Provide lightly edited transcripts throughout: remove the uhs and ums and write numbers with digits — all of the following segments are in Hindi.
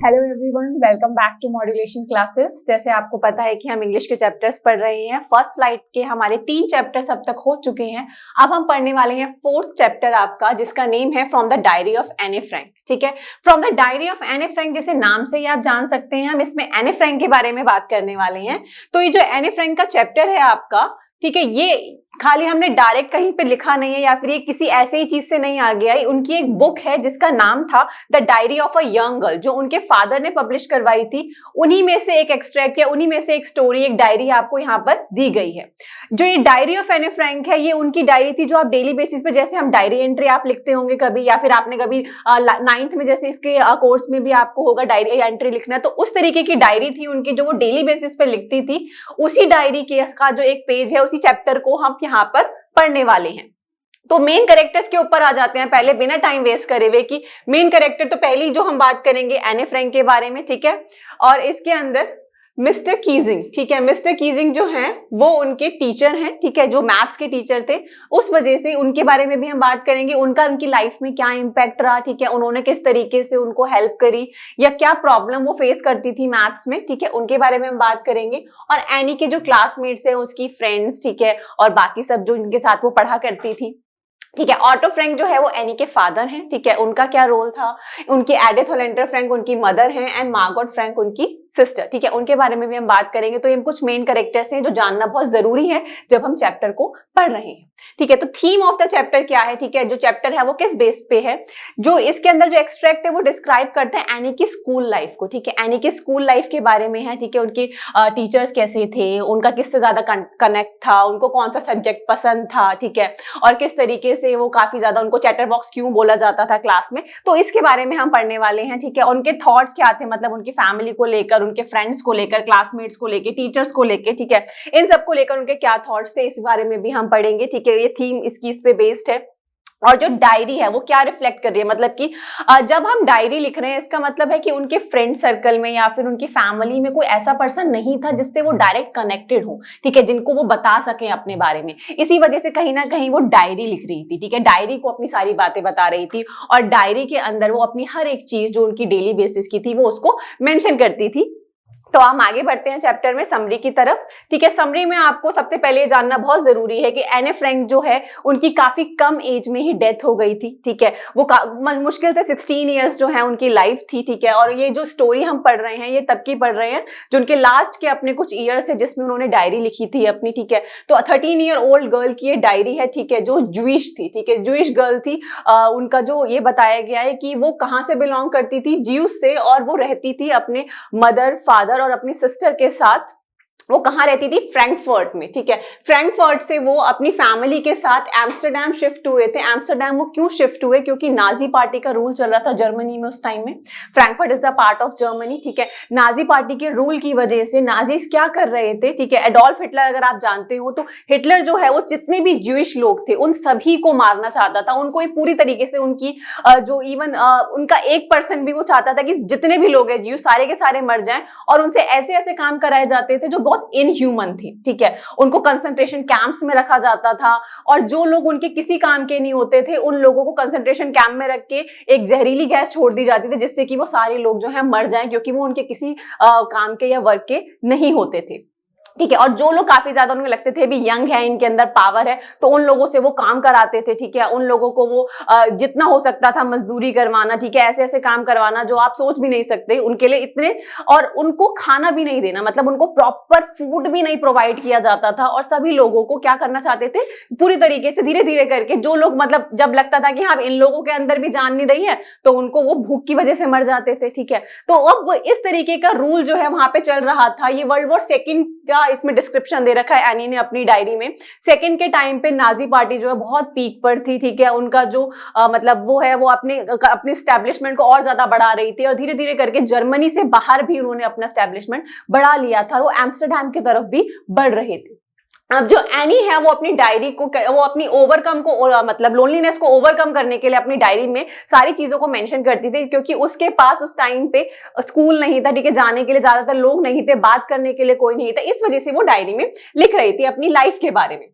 Hello everyone, welcome back to modulation classes. जैसे आपको पता है कि हम इंग्लिश के चैप्टर्स पढ़ रहे हैं। फर्स्ट फ्लाइट के हमारे 3 चैप्टर्स अब तक हो चुके हैं। अब हम पढ़ने वाले हैं 4th चैप्टर आपका, जिसका नेम है from the diary of Anne Frank. ठीक है, from the diary of Anne Frank, जैसे नाम से ही आप जान सकते हैं हम इसमें एनी फ्रैंक के बारे में बात करने वाले हैं। तो ये जो एनी फ्रैंक का चैप्टर है आपका, ठीक है, ये खाली हमने डायरेक्ट कहीं पे लिखा नहीं है या फिर ये किसी ऐसे ही चीज से नहीं आ गया है। उनकी एक बुक है जिसका नाम था the diary of a young girl, जो उनके फादर ने पब्लिश करवाई थी। उन्हीं में से एक एक्सट्रैक्ट या उन्हीं में से एक स्टोरी, एक डायरी आपको यहाँ पर दी गई है। जो ये डायरी ऑफ एनी फ्रैंक है, ये उनकी डायरी थी जो आप डेली बेसिस पे, जैसे हम डायरी एंट्री आप लिखते होंगे कभी, या फिर आपने कभी 9th में जैसे इसके कोर्स में भी आपको होगा डायरी एंट्री लिखना है, तो उस तरीके की डायरी थी उनकी जो वो डेली बेसिस पे लिखती थी। उसी डायरी का जो एक पेज है, उसी चैप्टर को हम यहाँ पर पढ़ने वाले हैं। तो मेन कैरेक्टर्स के ऊपर आ जाते हैं पहले, बिना टाइम वेस्ट करे हुए कि मेन कैरेक्टर। तो पहली जो हम बात करेंगे एनी फ्रैंक के बारे में, ठीक है, और इसके अंदर मिस्टर कीजिंग, ठीक है, मिस्टर कीजिंग जो हैं वो उनके टीचर हैं, ठीक है, जो मैथ्स के टीचर थे। उस वजह से उनके बारे में भी हम बात करेंगे, उनकी लाइफ में क्या इम्पैक्ट रहा, ठीक है, उन्होंने किस तरीके से उनको हेल्प करी या क्या प्रॉब्लम वो फेस करती थी मैथ्स में, ठीक है, उनके बारे में हम बात करेंगे। और एनी के जो क्लासमेट्स हैं, उसकी फ्रेंड्स, ठीक है, और बाकी सब जो इनके साथ वो पढ़ा करती थी, ठीक है। ऑटो फ्रैंक जो है वो एनी के फादर हैं, ठीक है, उनका क्या रोल था। उनकी एडिथ होलेंडर फ्रैंक उनकी मदर हैं एंड मार्गोट फ्रैंक उनकी सिस्टर, ठीक है, उनके बारे में भी हम बात करेंगे। तो ये कुछ मेन कैरेक्टर्स हैं जो जानना बहुत जरूरी है जब हम चैप्टर को पढ़ रहे हैं, ठीक है। तो थीम ऑफ द चैप्टर क्या है, ठीक है, जो चैप्टर है वो किस बेस पे है। जो इसके अंदर जो एक्सट्रैक्ट है वो डिस्क्राइब करते हैं एनी की स्कूल लाइफ को, ठीक है, एनी की स्कूल लाइफ के बारे में है, ठीक है, उनके टीचर्स कैसे थे, उनका किससे ज्यादा कनेक्ट था, उनको कौन सा सब्जेक्ट पसंद था, ठीक है, और किस तरीके से वो काफी ज्यादा, उनको चैटर बॉक्स क्यों बोला जाता था क्लास में। तो इसके बारे में हम पढ़ने वाले हैं, ठीक है। उनके थॉट्स क्या थे, मतलब उनकी फैमिली को लेकर, उनके फ्रेंड्स को लेकर, क्लासमेट्स को लेकर, टीचर्स को लेकर, ठीक है, इन सबको लेकर उनके क्या थॉट्स थे, इस बारे में भी हम पढ़ेंगे, ठीक है। ये थीम इसकी इस पे बेस्ड है। और जो डायरी है वो क्या रिफ्लेक्ट कर रही है, मतलब कि जब हम डायरी लिख रहे हैं, इसका मतलब है कि उनके फ्रेंड सर्कल में या फिर उनकी फैमिली में कोई ऐसा पर्सन नहीं था जिससे वो डायरेक्ट कनेक्टेड हो, ठीक है, जिनको वो बता सके अपने बारे में। इसी वजह से कहीं ना कहीं वो डायरी लिख रही थी, ठीक है, डायरी को अपनी सारी बातें बता रही थी और डायरी के अंदर वो अपनी हर एक चीज जो उनकी डेली बेसिस की थी वो उसको मेंशन करती थी। तो हम आगे बढ़ते हैं चैप्टर में समरी की तरफ, ठीक है। समरी में आपको सबसे पहले जानना बहुत जरूरी है कि एनी फ्रैंक जो है उनकी काफी कम एज में ही डेथ हो गई थी, ठीक है। वो मुश्किल से 16 इयर्स जो है उनकी लाइफ थी, ठीक है। और ये जो स्टोरी हम पढ़ रहे हैं ये तब की पढ़ रहे हैं जो उनके लास्ट के अपने कुछ ईयर्स थे जिसमें उन्होंने डायरी लिखी थी अपनी, ठीक है। तो 13 ईयर ओल्ड गर्ल की ये डायरी है, ठीक है, जो ज्यूइश थी, ठीक है, ज्यूइश गर्ल थी। उनका जो ये बताया गया है कि वो कहाँ से बिलोंग करती थी, ज्यूस से, और वो रहती थी अपने मदर, फादर और अपनी सिस्टर के साथ। वो कहाँ रहती थी, फ्रैंकफर्ट में, ठीक है। फ्रैंकफर्ट से वो अपनी फैमिली के साथ एम्स्टरडैम शिफ्ट हुए थे। एम्स्टरडैम वो क्यों शिफ्ट हुए, क्योंकि नाजी पार्टी का रूल चल रहा था जर्मनी में उस टाइम में। Frankfurt is the part of Germany, ठीक है। नाजी पार्टी के रूल की वजह से नाजीज क्या कर रहे थे, ठीक है, एडोल्फ हिटलर अगर आप जानते हो तो हिटलर जो है वो जितने भी ज्यूइश लोग थे उन सभी को मारना चाहता था। उनको पूरी तरीके से उनकी जो इवन उनका 1% भी वो चाहता था कि जितने भी लोग हैं ज्यू सारे के सारे मर जाएं, और उनसे ऐसे ऐसे काम कराए जाते थे जो बहुत इनह्यूमन थी, ठीक है। उनको कंसंट्रेशन कैंप्स में रखा जाता था और जो लोग उनके किसी काम के नहीं होते थे उन लोगों को कंसंट्रेशन कैंप में रख के एक जहरीली गैस छोड़ दी जाती थी जिससे कि वो सारे लोग जो है मर जाएं, क्योंकि वो उनके किसी काम के या वर्क के नहीं होते थे, ठीक है। और जो लोग काफी ज्यादा उनको लगते थे भी यंग है, इनके अंदर पावर है, तो उन लोगों से वो काम कराते थे, ठीक है। उन लोगों को वो जितना हो सकता था मजदूरी करवाना, ठीक है, ऐसे ऐसे काम करवाना जो आप सोच भी नहीं सकते उनके लिए इतने। और उनको खाना भी नहीं देना, मतलब उनको प्रॉपर फूड भी नहीं प्रोवाइड किया जाता था। और सभी लोगों को क्या करना चाहते थे, पूरी तरीके से धीरे धीरे करके, जो लोग मतलब जब लगता था कि हाँ इन लोगों के अंदर भी जान नहीं रही है, तो उनको वो भूख की वजह से मर जाते थे, ठीक है। तो अब इस तरीके का रूल जो है वहां पे चल रहा था। ये वर्ल्ड वॉर सेकेंड का इसमें डिस्क्रिप्शन दे रखा है एनी ने अपनी डायरी में। सेकंड के टाइम पे नाजी पार्टी जो है बहुत पीक पर थी, ठीक है। उनका जो मतलब वो है वो अपनी स्टैब्लिशमेंट को और ज्यादा बढ़ा रही थी और धीरे धीरे करके जर्मनी से बाहर भी उन्होंने अपना स्टैब्लिशमेंट बढ़ा लिया था। वो एम्स्टरडैम की तरफ भी बढ़ रहे थे। अब जो एनी है वो अपनी डायरी को, वो अपनी ओवरकम को, मतलब लोनलीनेस को ओवरकम करने के लिए अपनी डायरी में सारी चीजों को मेंशन करती थी, क्योंकि उसके पास उस टाइम पे स्कूल नहीं था, ठीक है, जाने के लिए ज्यादातर लोग नहीं थे, बात करने के लिए कोई नहीं था। इस वजह से वो डायरी में लिख रही थी अपनी लाइफ के बारे में।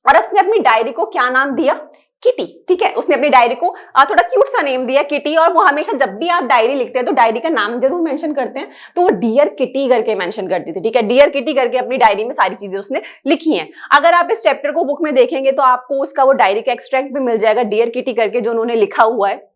और उसने अपनी डायरी को क्या नाम दिया, किटी, ठीक है। उसने अपनी डायरी को थोड़ा क्यूट सा नेम दिया किटी, और वो हमेशा जब भी आप डायरी लिखते हैं तो डायरी का नाम जरूर मेंशन करते हैं, तो वो डियर किटी करके मेंशन करती थी, ठीक है। डियर किटी करके अपनी डायरी में सारी चीजें उसने लिखी हैं। अगर आप इस चैप्टर को बुक में देखेंगे तो आपको उसका वो डायरी का एक्सट्रैक्ट भी मिल जाएगा, डियर किटी करके जो उन्होंने लिखा हुआ है।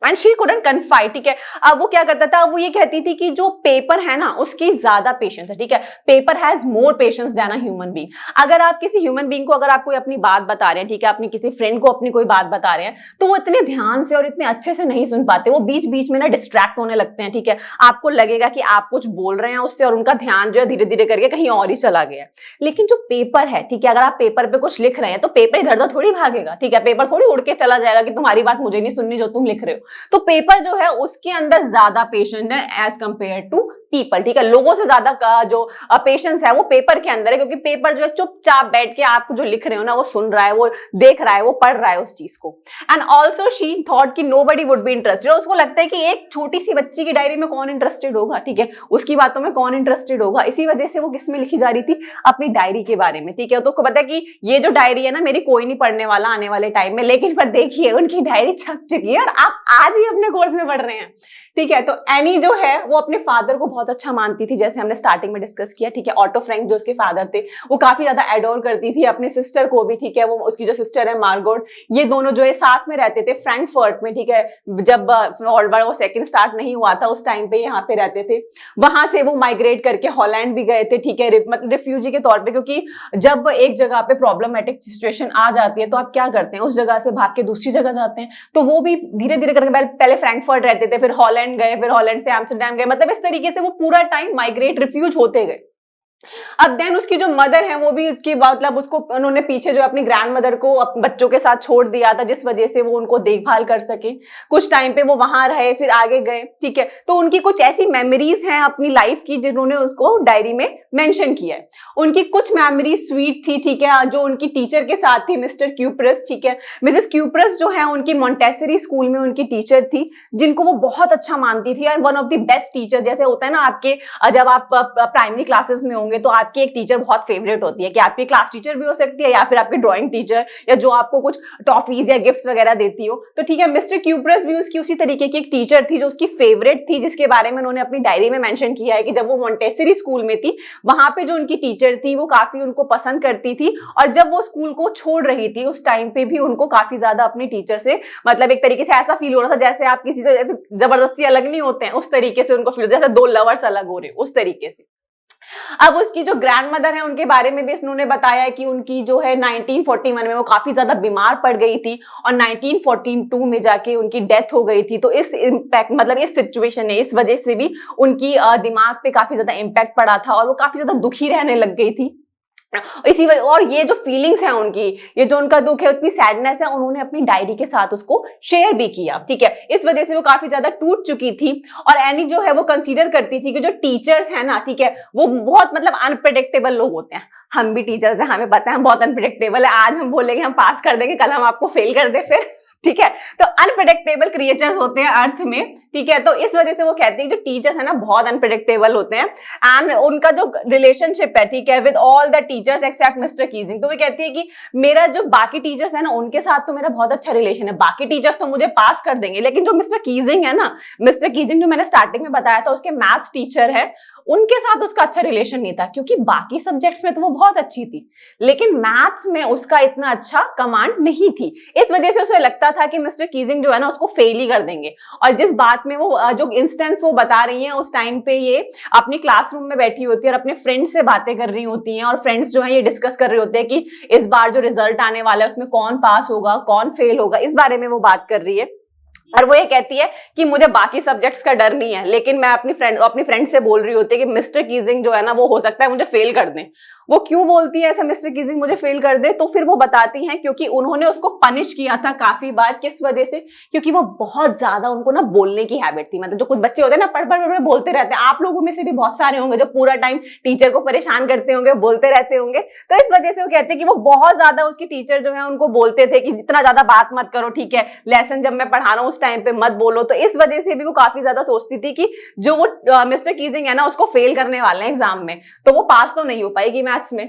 एंड शी कुडंट कन्फाइड, ठीक है। अब वो क्या करता था, वो ये कहती थी कि जो पेपर है ना उसकी ज्यादा पेशेंस है, ठीक है। Paper has more patience than a human being. अगर आप किसी ह्यूमन बीइंग को, अगर आप कोई अपनी बात बता रहे हैं, ठीक है, अपनी किसी फ्रेंड को अपनी कोई बात बता रहे हैं, तो वो इतने ध्यान से और इतने अच्छे से नहीं सुन पाते, वो बीच बीच में ना डिस्ट्रैक्ट होने लगते हैं, ठीक है। आपको लगेगा कि आप कुछ बोल रहे हैं उससे, और उनका ध्यान जो है धीरे धीरे करके कहीं और ही चला गया। लेकिन जो पेपर है, ठीक है, अगर आप पेपर पे कुछ लिख रहे हैं तो पेपर इधर उधर थोड़ी भागेगा, ठीक है। पेपर थोड़ी उड़ के चला जाएगा कि तुम्हारी बात मुझे नहीं सुननी जो तुम लिख रहे हो। तो पेपर जो है उसके अंदर ज्यादा पेशेंस है एज कंपेयर टू पीपल, ठीक है। लोगों से ज्यादा का जो पेशेंस है वो पेपर के अंदर है, क्योंकि पेपर जो है चुपचाप बैठ के आप जो लिख रहे हो ना वो सुन रहा है, वो देख रहा है, वो पढ़ रहा है उस चीज को। एंड ऑल्सो शी थॉट कि नोबडी वुड बी इंटरेस्टेड। उसको लगता है कि एक छोटी सी बच्ची की डायरी में कौन इंटरेस्टेड होगा, ठीक है, उसकी बातों में कौन इंटरेस्टेड होगा। इसी वजह से वो किस में लिखी जा रही थी, अपनी डायरी के बारे में, ठीक है। तो पता है कि ये जो डायरी है ना मेरी कोई नहीं पढ़ने वाला आने वाले टाइम में, लेकिन पर देखिए उनकी डायरी छप चुकी है और आप आज ही अपने कोर्स में पढ़ रहे हैं, ठीक है। तो एनी जो है वो अपने फादर को बहुत अच्छा मानती थी, जैसे हमने स्टार्टिंग में डिस्कस किया, ठीक है। ऑटो फ्रैंक जो उसके फादर थे वो काफी ज्यादा एडोर करती थी अपनी सिस्टर को भी, ठीक है। वो उसकी जो सिस्टर है मार्गोट, ये दोनों जो है साथ में रहते थे फ्रैंकफर्ट में, ठीक है। जब वर्ल्ड वॉर सेकंड स्टार्ट नहीं हुआ था उस टाइम पे यहाँ पे रहते थे। वहां से वो माइग्रेट करके हॉलैंड भी गए थे, ठीक है, मतलब रिफ्यूजी के तौर पर, क्योंकि जब एक जगह पे प्रॉब्लमेटिक सिचुएशन आ जाती है तो आप क्या करते हैं, उस जगह से भाग के दूसरी जगह जाते हैं। तो वो भी धीरे धीरे करके पहले फ्रैंकफर्ट रहते थे, फिर हॉलैंड गए, फिर हॉलैंड से एम्स्टरडैम गए, मतलब इस तरीके से वो पूरा टाइम माइग्रेट रिफ्यूज होते गए। अब देन उसकी जो मदर है वो भी उसकी मतलब उसको उन्होंने पीछे जो अपनी ग्रैंड मदर को बच्चों के साथ छोड़ दिया था, जिस वजह से वो उनको देखभाल कर सके। कुछ टाइम पे वो वहां रहे, फिर आगे गए, ठीक है। तो उनकी कुछ ऐसी मेमोरीज हैं अपनी लाइफ की जिन्होंने उसको डायरी में मेंशन किया है। उनकी कुछ मेमोरीज स्वीट थी, ठीक है, जो उनकी टीचर के साथ थी, मिस्टर क्यूप्रस, ठीक है। मिसेस क्यूप्रस जो है उनकी मॉन्टेसरी स्कूल में उनकी टीचर थी, जिनको वो बहुत अच्छा मानती थी, और one of the best teacher. जैसे होता है ना आपके जब आप प्राइमरी क्लासेस में होंगे तो आपकी एक टीचर बहुत फेवरेट होती है, कि आपकी क्लास टीचर भी हो सकती है या फिर आपकी ड्राइंग टीचर, या जो आपको कुछ टॉफीज या गिफ्ट्स वगैरह देती हो। तो ठीक है, मिस्टर क्यूप्रस भी उसकी उसी तरीके की एक टीचर थी जो उसकी फेवरेट थी, जिसके बारे में उन्होंने अपनी डायरी में मेंशन किया है कि जब वो मॉन्टेसरी स्कूल में थी वहां पे जो उनकी टीचर थी वो काफी उनको पसंद करती थी, और जब वो स्कूल को छोड़ रही थी उस टाइम पे भी उनको काफी ज्यादा अपनी टीचर से मतलब एक तरीके से ऐसा फील हो रहा था जैसे आप किसी से जबरदस्ती अलग नहीं होते हैं, उस तरीके से उनको फील, जैसे दो लवर्स अलग हो रहे उस तरीके से। अब उसकी जो ग्रैंड मदर है उनके बारे में भी उन्होंने बताया कि उनकी जो है 1941 में वो काफी ज्यादा बीमार पड़ गई थी, और 1942 में जाके उनकी डेथ हो गई थी। तो इस इम्पैक्ट मतलब इस सिचुएशन ने, इस वजह से भी उनकी दिमाग पे काफी ज्यादा इम्पैक्ट पड़ा था, और वो काफी ज्यादा दुखी रहने लग गई थी इसी वजह। और ये जो फीलिंग्स है उनकी, ये जो उनका दुख है, उतनी सैडनेस है, उन्होंने अपनी डायरी के साथ उसको शेयर भी किया, ठीक है। इस वजह से वो काफी ज्यादा टूट चुकी थी। और एनी जो है वो कंसीडर करती थी कि जो टीचर्स है ना, ठीक है, वो बहुत मतलब अनप्रेडिक्टेबल लोग होते हैं। हम भी टीचर्स हैं, हमें पता है हम बहुत अनप्रेडिक्टेबल है। आज हम बोलेंगे हम पास कर देंगे, कल हम आपको फेल कर दे फिर, ठीक है। तो अनप्रेडिक्टेबल क्रिएचर्स होते हैं अर्थ में, ठीक है। तो इस वजह से वो कहते हैं जो टीचर्स है ना बहुत अनप्रेडिक्टेबल होते हैं, एंड उनका जो रिलेशनशिप है, ठीक है, with all the teachers except mister Keating. तो वो कहती है कि मेरा जो बाकी टीचर्स है ना उनके साथ तो मेरा बहुत अच्छा रिलेशन है, बाकी टीचर्स तो मुझे पास कर देंगे, लेकिन जो मिस्टर कीजिंग है ना, मिस्टर कीजिंग जो मैंने स्टार्टिंग में बताया था उसके मैथ्स टीचर है, उनके साथ उसका अच्छा रिलेशन नहीं था, क्योंकि बाकी सब्जेक्ट्स में तो वो बहुत अच्छी थी, लेकिन मैथ्स में उसका इतना अच्छा कमांड नहीं थी। इस वजह से उसे लगता था कि मिस्टर कीजिंग जो है ना उसको फेल ही कर देंगे। और जिस बात में वो जो इंस्टेंस वो बता रही हैं, उस टाइम पे ये अपनी क्लासरूम में बैठी होती है और अपने फ्रेंड्स से बातें कर रही होती हैं, और फ्रेंड्स जो है ये डिस्कस कर रहे होते हैं कि इस बार जो रिजल्ट आने वाला है उसमें कौन पास होगा कौन फेल होगा, इस बारे में वो बात कर रही है। और वो ये कहती है कि मुझे बाकी सब्जेक्ट्स का डर नहीं है, लेकिन मैं अपनी फ्रेंड से बोल रही होती है कि मिस्टर कीजिंग जो है ना वो हो सकता है मुझे फेल कर दें। वो क्यों बोलती है ऐसा, मिस्टर कीजिंग मुझे फेल कर दे? तो फिर वो बताती हैं क्योंकि उन्होंने उसको पनिश किया था काफी बार। किस वजह से? क्योंकि वो बहुत ज्यादा उनको ना बोलने की हैबिट थी। मतलब जो कुछ बच्चे होते हैं ना पढ़ पढ़ बोलते रहते हैं, आप लोगों में से भी बहुत सारे होंगे जो पूरा टाइम टीचर को परेशान करते होंगे, बोलते रहते होंगे। तो इस वजह से वो कहते हैं कि वो बहुत ज्यादा उसकी टीचर जो है उनको बोलते थे कि इतना ज्यादा बात मत करो, ठीक है, लेसन जब मैं पढ़ा रहा हूँ उस टाइम पे मत बोलो। तो इस वजह से भी वो काफी ज्यादा सोचती थी कि जो वो मिस्टर कीजिंग है ना उसको फेल करने वाले हैं एग्जाम में, तो वो पास तो नहीं हो पाएगी मैथ्स में।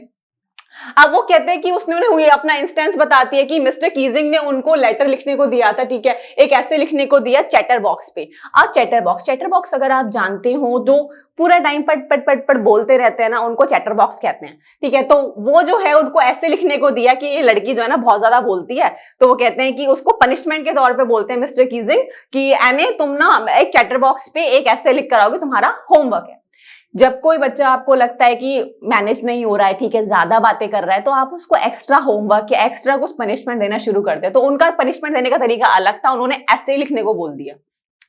अब वो कहते हैं कि उसने हुई अपना इंस्टेंस बताती है कि मिस्टर कीजिंग ने उनको लेटर लिखने को दिया था, ठीक है, एक ऐसे लिखने को दिया चैटर बॉक्स पे। अब चैटर बॉक्स अगर आप जानते हो जो पूरा टाइम पट पट पट पट बोलते रहते हैं ना, उनको चैटर बॉक्स कहते हैं, ठीक है। तो वो जो है उनको ऐसे लिखने को दिया कि ये लड़की जो है ना बहुत ज्यादा बोलती है, तो वो कहते हैं कि उसको पनिशमेंट के तौर पे बोलते हैं मिस्टर कीजिंग कि एने तुम ना एक चैटर बॉक्स पे एक ऐसे लिख कर आओगे, तुम्हारा होमवर्क है। जब कोई बच्चा आपको लगता है कि मैनेज नहीं हो रहा है, ठीक है, ज्यादा बातें कर रहा है, तो आप उसको एक्स्ट्रा होमवर्क या एक्स्ट्रा कुछ पनिशमेंट देना शुरू करते हैं। तो उनका पनिशमेंट देने का तरीका अलग था, उन्होंने ऐसे लिखने को बोल दिया,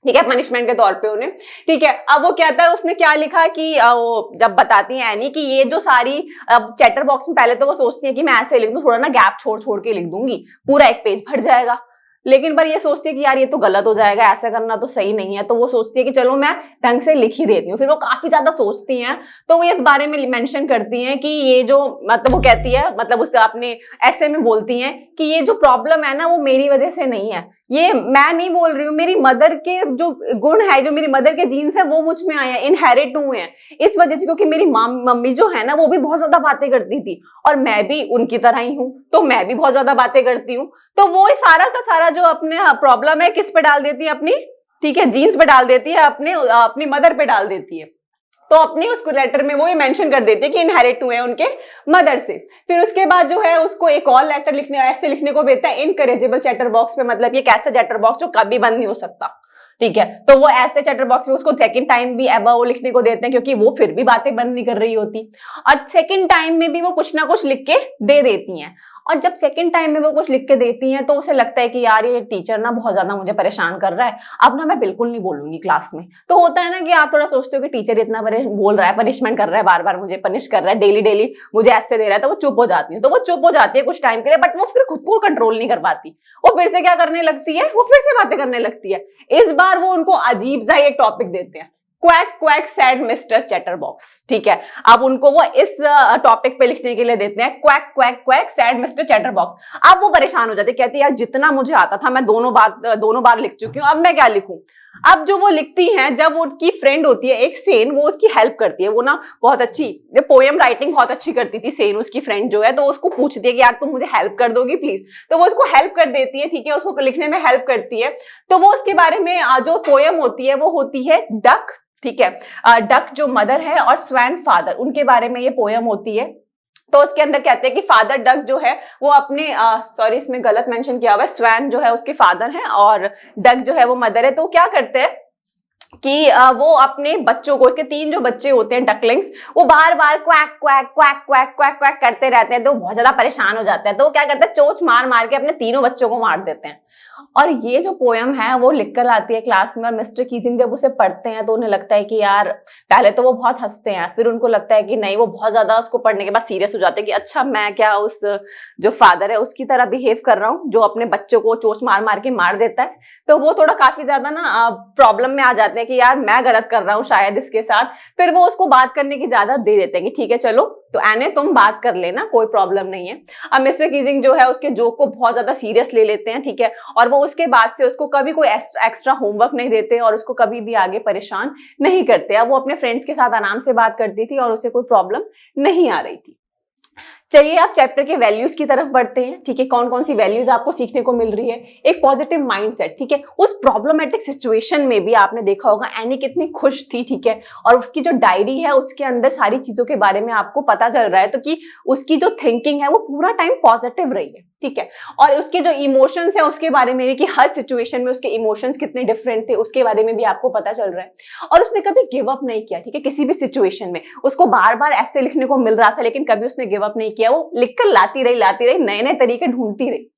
ठीक है, पनिशमेंट के तौर पे उन्हें, ठीक है। अब वो कहता है, उसने क्या लिखा कि जब बताती है एनी कि ये जो सारी चैटर बॉक्स में पहले तो वो सोचती है कि मैं ऐसे लिख दूं, थोड़ा ना गैप छोड़ छोड़ के लिख दूंगी, पूरा एक पेज भर जाएगा, लेकिन पर ये सोचती है कि यार ये तो गलत हो जाएगा, ऐसा करना तो सही नहीं है। तो वो सोचती है कि चलो मैं ढंग से लिख ही देती हूँ। फिर वो काफी ज्यादा सोचती हैं, तो वो इस बारे में मेंशन करती हैं कि ये जो मतलब वो कहती है, मतलब उससे आपने ऐसे में बोलती हैं कि ये जो प्रॉब्लम है ना वो मेरी वजह से नहीं है, ये मैं नहीं बोल रही हूँ, मेरी मदर के जो गुण है, जो मेरी मदर के जीन्स है वो मुझ में आए हैं, इनहेरिट हुए हैं इस वजह से, क्योंकि मेरी मम्मी जो है ना वो भी बहुत ज्यादा बातें करती थी और मैं भी उनकी तरह ही हूँ, तो मैं भी बहुत ज्यादा बातें करती हूँ। तो वो सारा का सारा जो अपने प्रॉब्लम है किस पे डाल देती है, अपनी, ठीक है, जीन्स पे डाल देती है, अपनी मदर पे डाल देती है। तो अपने उसको लेटर में वो ये मेंशन कर देते हैं कि इनहेरिट हुए हैं उनके मदर से। फिर उसके बाद जो है उसको एक और लेटर लिखने, ऐसे लिखने को देता है इनकरेजेबल चैटर बॉक्स पे, मतलब ये कैसा चैटर बॉक्स जो कभी बंद नहीं हो सकता, ठीक है। तो वो ऐसे चैटर बॉक्स में उसको सेकंड टाइम भी अबव लिखने को देते हैं, क्योंकि वो फिर भी बातें बंद नहीं कर रही होती, और सेकंड टाइम में भी वो कुछ ना कुछ लिख के दे देती हैं। और जब सेकंड टाइम में वो कुछ लिख के देती हैं तो उसे लगता है कि यार ये टीचर ना बहुत ज्यादा मुझे परेशान कर रहा है, अब ना मैं बिल्कुल नहीं बोलूंगी क्लास में। तो होता है ना कि आप थोड़ा सोचते हो कि टीचर इतना बोल रहा है, पनिशमेंट कर रहा है, बार बार मुझे पनिश कर रहा है, डेली डेली मुझे ऐसे दे रहा है, तो वो चुप हो जाती है। तो वो चुप हो जाती है कुछ टाइम के लिए, बट वो फिर खुद को कंट्रोल नहीं कर पाती, वो फिर से क्या करने लगती है, वो फिर से बातें करने लगती है। इस बार वो उनको अजीब सा एक टॉपिक देते हैं, quack quack sad mister chatter box, ठीक है। अब उनको वो इस टॉपिक पे लिखने के लिए देते हैं quack quack quack sad mister chatter box. अब वो परेशान हो जाते, कहती है यार जितना मुझे आता था मैं दोनों बार लिख चुकी हूँ, अब मैं क्या लिखूं। अब जो वो लिखती हैं, जब वो उनकी फ्रेंड होती है एक सेन, वो उसकी हेल्प करती है, वो ना बहुत अच्छी पोएम राइटिंग बहुत अच्छी करती थी सेन, उसकी फ्रेंड जो है, तो उसको पूछती है कि यार तुम मुझे हेल्प कर दोगी प्लीज, तो वो उसको हेल्प कर देती है, ठीक है, उसको लिखने में हेल्प करती है। तो वो उसके बारे में जो पोएम होती है वो होती है डक, ठीक है, डक जो मदर है और स्वैन फादर, उनके बारे में ये पोयम होती है। तो उसके अंदर कहते हैं कि फादर डक जो है वो अपने सॉरी इसमें गलत मेंशन किया हुआ है, स्वैन जो है उसके फादर हैं और डक जो है वो मदर है। तो क्या करते हैं कि वो अपने बच्चों को, उसके 3 जो बच्चे होते हैं डकलिंग्स, वो बार बार quack quack quack quack quack quack करते रहते हैं, तो बहुत ज्यादा परेशान हो जाता है। तो वो क्या करते हैं, चोंच मार मार के अपने तीनों बच्चों को मार देते हैं। और ये जो पोयम है वो लिख कर आती है क्लास में, और मिस्टर कीजिंग जब उसे पढ़ते हैं तो उन्हें लगता है कि यार, पहले तो वो बहुत हंसते हैं, फिर उनको लगता है कि नहीं, वो बहुत ज्यादा उसको पढ़ने के बाद सीरियस हो जाते हैं कि अच्छा मैं क्या उस जो फादर है उसकी तरह बिहेव कर रहा हूँ जो अपने बच्चों को चोंच मार मार के मार देता है। तो वो थोड़ा काफी ज्यादा ना प्रॉब्लम में आ जाते हैं कि यार मैं गलत कर रहा हूँ शायद इसके साथ। फिर वो उसको बात करने की इजाजत दे देते हैं कि ठीक है चलो, तो एने तुम बात कर लेना, कोई प्रॉब्लम नहीं है। अब मिस्टर कीजिंग जो है उसके जोक को बहुत ज्यादा सीरियस ले लेते हैं, ठीक है, और वो उसके बाद से उसको कभी कोई एक्स्ट्रा होमवर्क नहीं देते और उसको कभी भी आगे परेशान नहीं करते। अब वो अपने फ्रेंड्स के साथ आराम से बात करती थी और उसे कोई प्रॉब्लम नहीं आ रही थी। चलिए आप चैप्टर के वैल्यूज की तरफ बढ़ते हैं, ठीक है, कौन कौन सी वैल्यूज आपको सीखने को मिल रही है। एक पॉजिटिव माइंडसेट, ठीक है, उस प्रॉब्लमेटिक सिचुएशन में भी आपने देखा होगा एनी कितनी खुश थी, ठीक है, और उसकी जो डायरी है उसके अंदर सारी चीजों के बारे में आपको पता चल रहा है, तो कि उसकी जो थिंकिंग है वो पूरा टाइम पॉजिटिव रही है, ठीक है, और उसके जो इमोशंस है उसके बारे में भी, कि हर सिचुएशन में उसके इमोशंस कितने डिफरेंट थे उसके बारे में भी आपको पता चल रहा है। और उसने कभी गिव अप नहीं किया, ठीक है, किसी भी सिचुएशन में उसको बार बार ऐसे लिखने को मिल रहा था लेकिन कभी उसने गिव अप नहीं किया, वो लिखकर लाती रही, नए नए तरीके ढूंढती रही।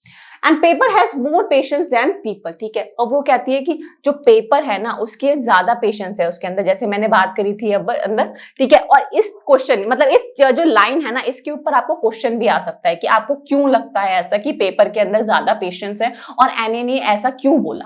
And paper has more patience than people, ठीक है, और वो कहती है कि जो पेपर है ना उसके ज्यादा पेशेंस है उसके अंदर, जैसे मैंने बात करी थी अब अंदर, ठीक है। और इस क्वेश्चन मतलब इस जो लाइन है ना इसके ऊपर आपको क्वेश्चन भी आ सकता है कि आपको क्यों लगता है ऐसा कि पेपर के अंदर ज्यादा पेशेंस है और एनी ने ऐसा क्यों बोला,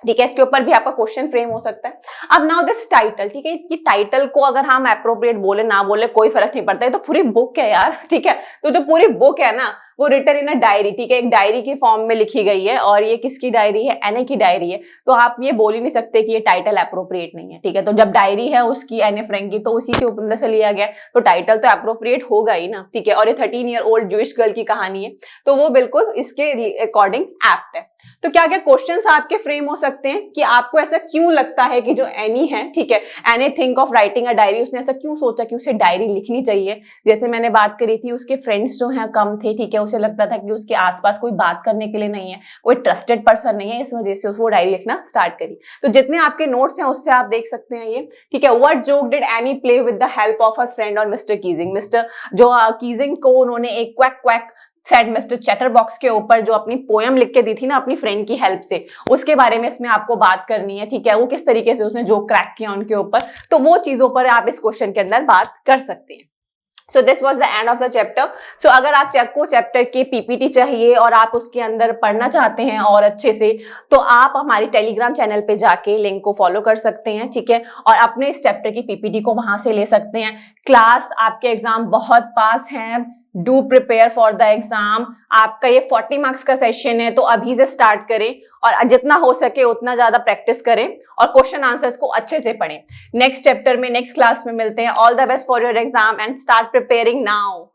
ठीक है, इसके ऊपर भी आपका क्वेश्चन फ्रेम हो सकता है। अब नाउ दिस टाइटल, ठीक है, ये टाइटल को अगर हम एप्रोप्रिएट बोले ना बोले कोई फर्क नहीं पड़ता है, तो पूरी बुक है यार, ठीक है, तो जो पूरी बुक है ना वो रिटन इन अ डायरी, ठीक है, एक डायरी की फॉर्म में लिखी गई है और ये किसकी डायरी है, एने की डायरी है। तो आप ये बोल ही नहीं सकते कि ये टाइटल अप्रोप्रिएट नहीं है, ठीक है। तो जब डायरी है उसकी एने फ्रैंक की, तो उसी के ऊपर से लिया गया, तो टाइटल तो अप्रोप्रिएट होगा ही ना, ठीक है। और ये 13 ईयर ओल्ड जूइश गर्ल की कहानी है, तो वो बिल्कुल इसके अकॉर्डिंग एप्ट है। तो क्या क्या क्वेश्चंस आपके फ्रेम हो सकते हैं कि आपको ऐसा क्यों लगता है कि जो एनी है, ठीक है, any think of writing a diary, उसने ऐसा क्यों सोचा कि उसे डायरी लिखनी चाहिए। जैसे मैंने बात करी थी, उसके फ्रेंड्स जो हैं कम थे, ठीक है, उसे लगता था कि उसके आसपास कोई बात करने के लिए नहीं है, कोई ट्रस्टेड पर्सन नहीं है, इस वजह से वो डायरी लिखना स्टार्ट करी। तो जितने आपके नोट्स हैं उससे आप देख सकते हैं ये, ठीक है। What joke did any play with the help of her friend और मिस्टर कीजिंग, मिस्टर जो कीजिंग को उन्होंने एक quack quack said mister chatterbox के ऊपर जो अपनी पोएम लिख के दी थी ना अपनी फ्रेंड की हेल्प से, उसके बारे में इसमें आपको बात करनी है, ठीक है। वो किस तरीके से उसने जो क्रैक किया उनके ऊपर, तो वो चीजों पर आप इस क्वेश्चन के अंदर बात कर सकते हैं। So this was the end of the chapter. So अगर आप को चैप्टर की पीपीटी चाहिए और आप उसके अंदर पढ़ना चाहते हैं और अच्छे से, तो आप हमारी टेलीग्राम चैनल पे जाके लिंक को फॉलो कर सकते हैं, ठीक है, और अपने इस चैप्टर की पीपीटी को वहां से ले सकते हैं। क्लास आपके एग्जाम बहुत पास हैं, do prepare for the exam. आपका ये 40 मार्क्स का सेशन है, तो अभी से स्टार्ट करें और जितना हो सके उतना ज्यादा प्रैक्टिस करें और क्वेश्चन आंसर्स को अच्छे से पढ़ें। नेक्स्ट चैप्टर में नेक्स्ट क्लास में मिलते हैं। All the best for your exam and start preparing now.